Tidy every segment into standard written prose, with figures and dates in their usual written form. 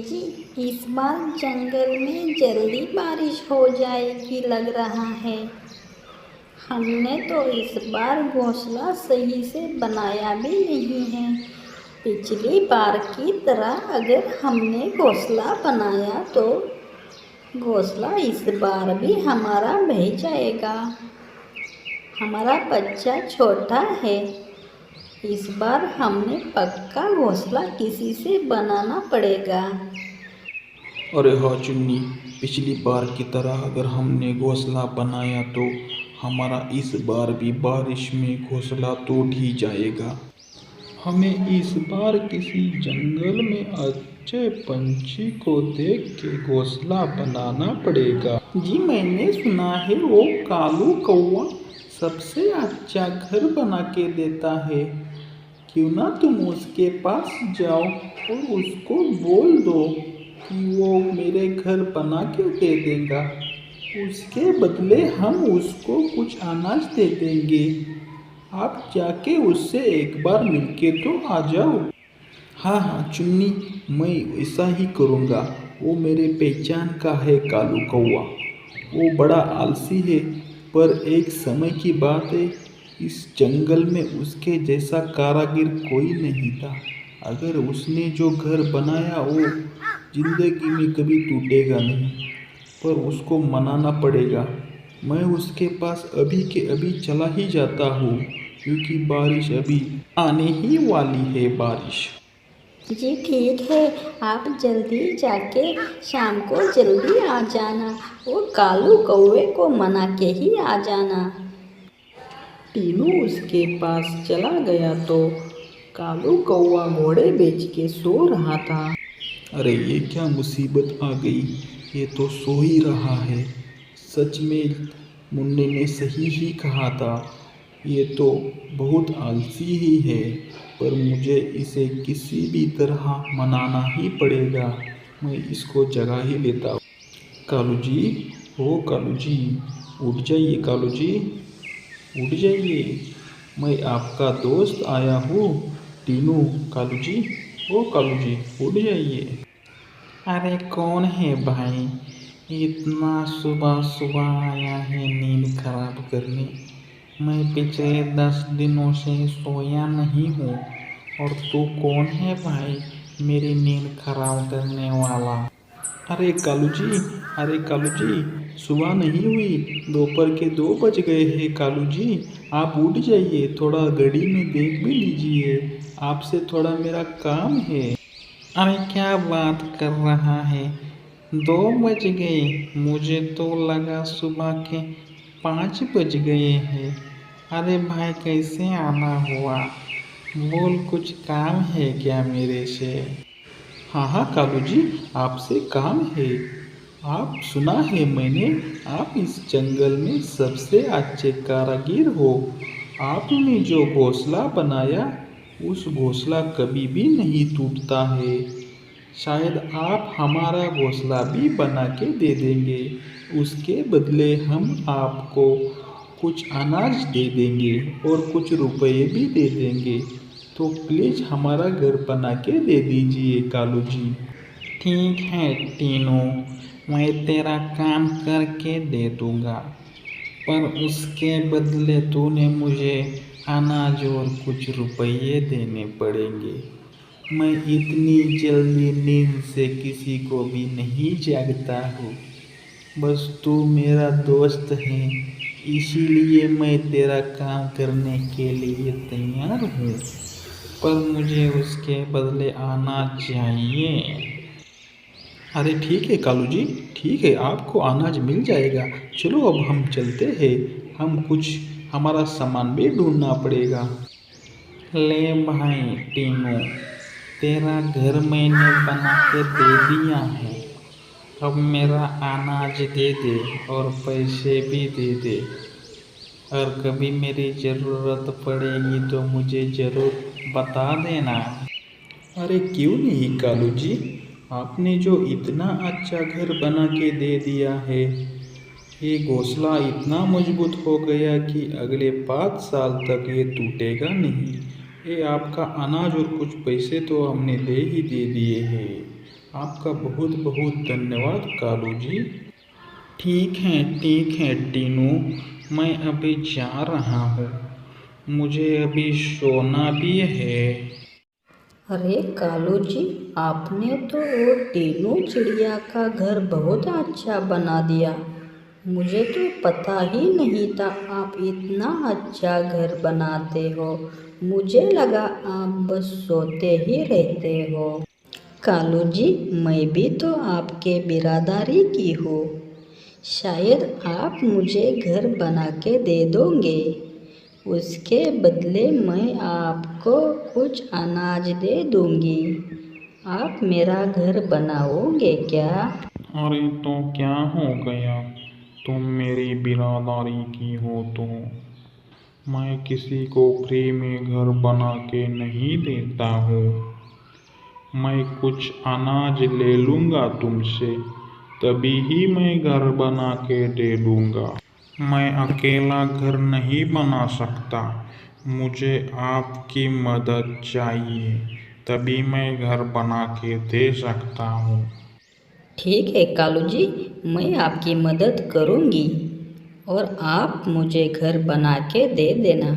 जी, इस बार जंगल में जल्दी बारिश हो जाएगी लग रहा है। हमने तो इस बार घोंसला सही से बनाया भी नहीं है। पिछली बार की तरह अगर हमने घोंसला बनाया तो घोंसला इस बार भी हमारा बह जाएगा। हमारा बच्चा छोटा है, इस बार हमें पक्का घोंसला किसी से बनाना पड़ेगा। अरे हाँ चुन्नी, पिछली बार की तरह अगर हमने घोंसला बनाया तो हमारा इस बार भी बारिश में घोंसला टूट ही जाएगा। हमें इस बार किसी जंगल में अच्छे पंछी को देख के घोंसला बनाना पड़ेगा। जी मैंने सुना है वो कालू कौवा सबसे अच्छा घर बना के देता है। क्यों ना तुम उसके पास जाओ और उसको बोल दो कि वो मेरे घर बना के दे देगा। उसके बदले हम उसको कुछ अनाज दे देंगे। आप जाके उससे एक बार मिलके तो आ जाओ। हाँ हाँ चुन्नी, मैं ऐसा ही करूँगा। वो मेरे पहचान का है कालू कौवा। वो बड़ा आलसी है, पर एक समय की बात है, इस जंगल में उसके जैसा कारीगर कोई नहीं था। अगर उसने जो घर बनाया वो जिंदगी में कभी टूटेगा नहीं, पर उसको मनाना पड़ेगा। मैं उसके पास अभी के अभी चला ही जाता हूँ, क्योंकि बारिश अभी आने ही वाली है बारिश। जी ठीक है, आप जल्दी जाके शाम को जल्दी आ जाना और कालू कौवे को मना के ही आ जाना। टीनू उसके पास चला गया तो कालू कौवा घोड़े बेच के सो रहा था। अरे ये क्या मुसीबत आ गई, ये तो सो ही रहा है। सच में मुन्ने ने सही ही कहा था, ये तो बहुत आलसी ही है, पर मुझे इसे किसी भी तरह मनाना ही पड़ेगा। मैं इसको जगा ही लेता हूँ। कालू जी, ओ कालू जी, उठ जाइए कालू जी, उठ जाइए। मैं आपका दोस्त आया हूँ टीनू। कालू जी, ओ कालू जी, उठ जाइए। अरे कौन है भाई, इतना सुबह सुबह आया है नींद खराब करने। मैं पिछले 10 दिनों से सोया नहीं हूँ, और तू कौन है भाई मेरी नींद खराब करने वाला। अरे कालू जी, अरे कालू जी, सुबह नहीं हुई, दोपहर के 2 बज गए हैं कालू जी। आप उठ जाइए, थोड़ा घड़ी में देख भी लीजिए, आपसे थोड़ा मेरा काम है। अरे क्या बात कर रहा है, 2 बज गए, मुझे तो लगा सुबह के 5 बज गए हैं। अरे भाई कैसे आना हुआ, बोल कुछ काम है क्या मेरे से। हाँ हाँ कालू जी, आपसे काम है। आप सुना है मैंने, आप इस जंगल में सबसे अच्छे कारीगर हो। आपने जो घोंसला बनाया उस घोंसला कभी भी नहीं टूटता है। शायद आप हमारा घोंसला भी बना के दे देंगे। उसके बदले हम आपको कुछ अनाज दे देंगे और कुछ रुपए भी दे देंगे। तो प्लीज़ हमारा घर बना के दे दीजिए कालू जी। ठीक है टीनू, मैं तेरा काम करके दे दूँगा, पर उसके बदले तूने मुझे अनाज और कुछ रुपये देने पड़ेंगे। मैं इतनी जल्दी नींद से किसी को भी नहीं जागता हूँ। बस तू मेरा दोस्त है, इसीलिए मैं तेरा काम करने के लिए तैयार हूँ, पर मुझे उसके बदले अनाज चाहिए। अरे ठीक है कालू जी, ठीक है, आपको अनाज मिल जाएगा। चलो अब हम चलते हैं, हम कुछ हमारा सामान भी ढूंढना पड़ेगा। ले भाई टीनू, तेरा घर मैंने बना के दे दिया है, अब मेरा अनाज दे दे और पैसे भी दे दे, और कभी मेरी ज़रूरत पड़ेगी तो मुझे ज़रूर बता देना। अरे क्यों नहीं कालू जी, आपने जो इतना अच्छा घर बना के दे दिया है, ये घोंसला इतना मजबूत हो गया कि अगले 5 साल तक ये टूटेगा नहीं। ये आपका अनाज और कुछ पैसे तो हमने दे ही दे दिए हैं। आपका बहुत बहुत धन्यवाद कालू जी। ठीक है टीनू, मैं अभी जा रहा हूँ, मुझे अभी सोना भी है। अरे कालू जी, आपने तो वो टीनू चिड़िया का घर बहुत अच्छा बना दिया। मुझे तो पता ही नहीं था आप इतना अच्छा घर बनाते हो। मुझे लगा आप बस सोते ही रहते हो। कालू जी, मैं भी तो आपके बिरादरी की हूँ। शायद आप मुझे घर बना के दे दोगे। उसके बदले मैं आपको कुछ अनाज दे दूंगी। आप मेरा घर बनाओगे क्या? अरे तो क्या हो गया, तुम मेरी बिरादरी की हो तो? मैं किसी को फ्री में घर बना के नहीं देता हूँ। मैं कुछ अनाज ले लूँगा तुमसे, तभी ही मैं घर बना के दे दूँगा। मैं अकेला घर नहीं बना सकता, मुझे आपकी मदद चाहिए, तभी मैं घर बना के दे सकता हूँ। ठीक है कालू जी, मैं आपकी मदद करूंगी और आप मुझे घर बना के दे देना।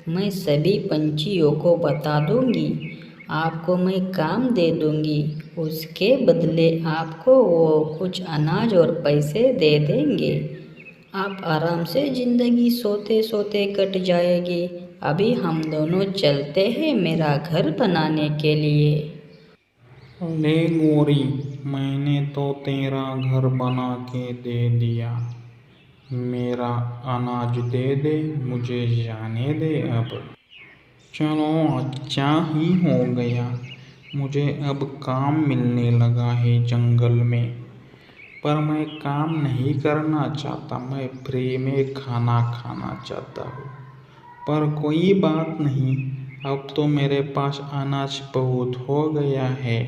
मैं सभी पंछियों को बता दूंगी। आपको मैं काम दे दूंगी, उसके बदले आपको वो कुछ अनाज और पैसे दे देंगे। आप आराम से ज़िंदगी सोते सोते कट जाएगी। अभी हम दोनों चलते हैं मेरा घर बनाने के लिए। ले गोरी, मैंने तो तेरा घर बना के दे दिया। मेरा अनाज दे दे, मुझे जाने दे अब। चलो अच्छा ही हो गया, मुझे अब काम मिलने लगा है जंगल में। पर मैं काम नहीं करना चाहता, मैं फ्री में खाना खाना चाहता हूँ। पर कोई बात नहीं, अब तो मेरे पास अनाज बहुत हो गया है,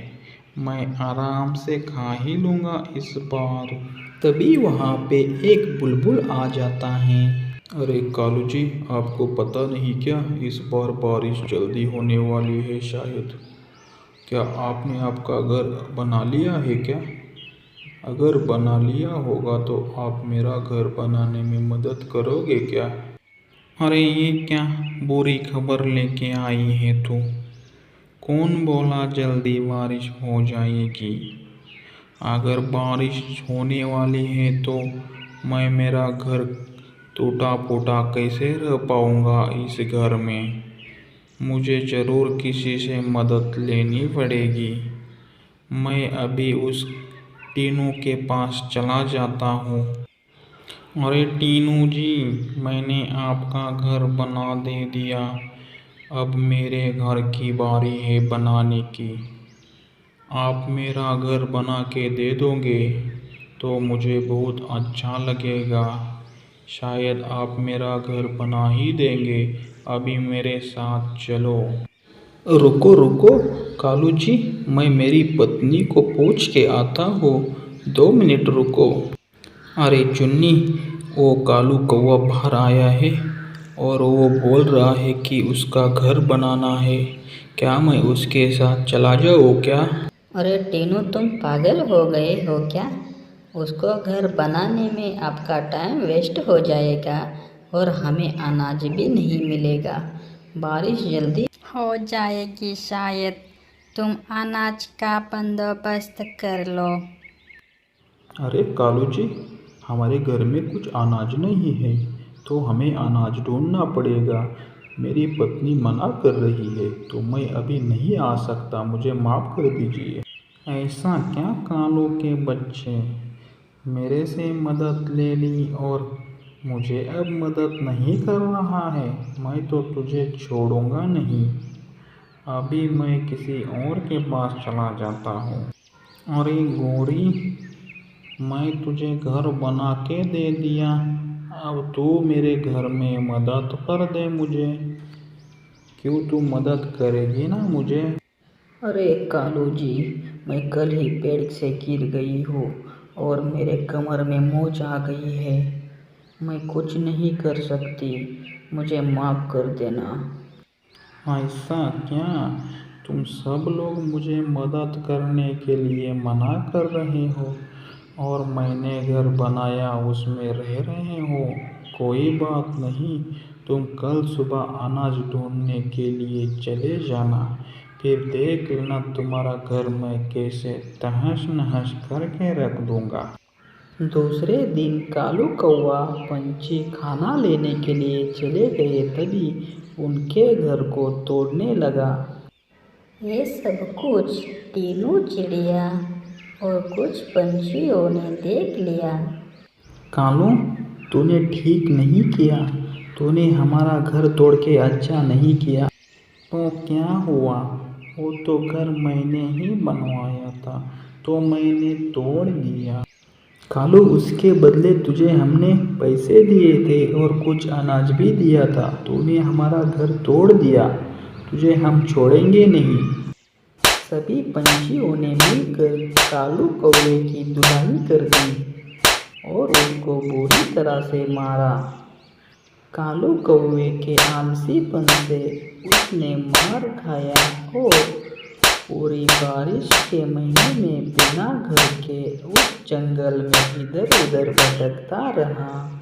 मैं आराम से खा ही लूँगा इस बार। तभी वहाँ पे एक बुलबुल आ जाता है। अरे कालू जी, आपको पता नहीं क्या, इस बार बारिश जल्दी होने वाली है शायद। क्या आपने आपका घर बना लिया है क्या? अगर बना लिया होगा तो आप मेरा घर बनाने में मदद करोगे क्या? अरे ये क्या बुरी खबर लेके आई है तू? कौन बोला जल्दी बारिश हो जाएगी? अगर बारिश होने वाली है तो मैं मेरा घर टूटा फूटा कैसे रह पाऊँगा इस घर में? मुझे ज़रूर किसी से मदद लेनी पड़ेगी। मैं अभी उस टीनू के पास चला जाता हूँ। अरे टीनू जी, मैंने आपका घर बना दे दिया, अब मेरे घर की बारी है बनाने की। आप मेरा घर बना के दे दोगे तो मुझे बहुत अच्छा लगेगा। शायद आप मेरा घर बना ही देंगे, अभी मेरे साथ चलो। रुको रुको कालू जी, मैं मेरी पत्नी को पूछ के आता हूँ, 2 मिनट रुको। अरे चुन्नी, वो कालू कौवा बाहर आया है और वो बोल रहा है कि उसका घर बनाना है। क्या मैं उसके साथ चला जाऊँ क्या? अरे टीनू, तुम पागल हो गए हो क्या? उसको घर बनाने में आपका टाइम वेस्ट हो जाएगा और हमें अनाज भी नहीं मिलेगा। बारिश जल्दी हो जाएगी शायद। तुम अनाज का बंदोबस्त कर लो। अरे कालू जी, हमारे घर में कुछ अनाज नहीं है, तो हमें अनाज ढूंढना पड़ेगा। मेरी पत्नी मना कर रही है तो मैं अभी नहीं आ सकता, मुझे माफ़ कर दीजिए। ऐसा क्या कालू के बच्चे, मेरे से मदद ले ली और मुझे अब मदद नहीं कर रहा है। मैं तो तुझे छोड़ूंगा नहीं, अभी मैं किसी और के पास चला जाता हूँ। अरे गोरी, मैं तुझे घर बना के दे दिया, अब तू मेरे घर में मदद कर दे मुझे। क्यों तू मदद करेगी ना मुझे? अरे कालू जी, मैं कल ही पेड़ से गिर गई हूँ और मेरे कमर में मोच आ गई है। मैं कुछ नहीं कर सकती, मुझे माफ़ कर देना। ऐसा क्या? तुम सब लोग मुझे मदद करने के लिए मना कर रहे हो और मैंने घर बनाया उसमें रह रहे हो। कोई बात नहीं, तुम कल सुबह अनाज ढूंढने के लिए चले जाना, फिर देख लेना तुम्हारा घर मैं कैसे तहस नहस करके रख दूंगा। दूसरे दिन कालू कौवा पंछी खाना लेने के लिए चले गए, तभी उनके घर को तोड़ने लगा। ये सब कुछ तीनों चिड़िया और कुछ पंछियों ने देख लिया। कालू, तूने ठीक नहीं किया, तूने हमारा घर तोड़ के अच्छा नहीं किया। तो क्या हुआ, वो तो घर मैंने ही बनवाया था, तो मैंने तोड़ दिया। कालू, उसके बदले तुझे हमने पैसे दिए थे और कुछ अनाज भी दिया था, तूने हमारा घर तोड़ दिया, तुझे हम छोड़ेंगे नहीं। सभी पंछियों ने मिलकर कालू कौवे की धुलाई कर दी और उसको बुरी तरह से मारा। कालू कौवे के आलसीपन से उसने मार खाया और पूरी बारिश के महीने में बिना घर के उस जंगल में इधर उधर भटकता रहा।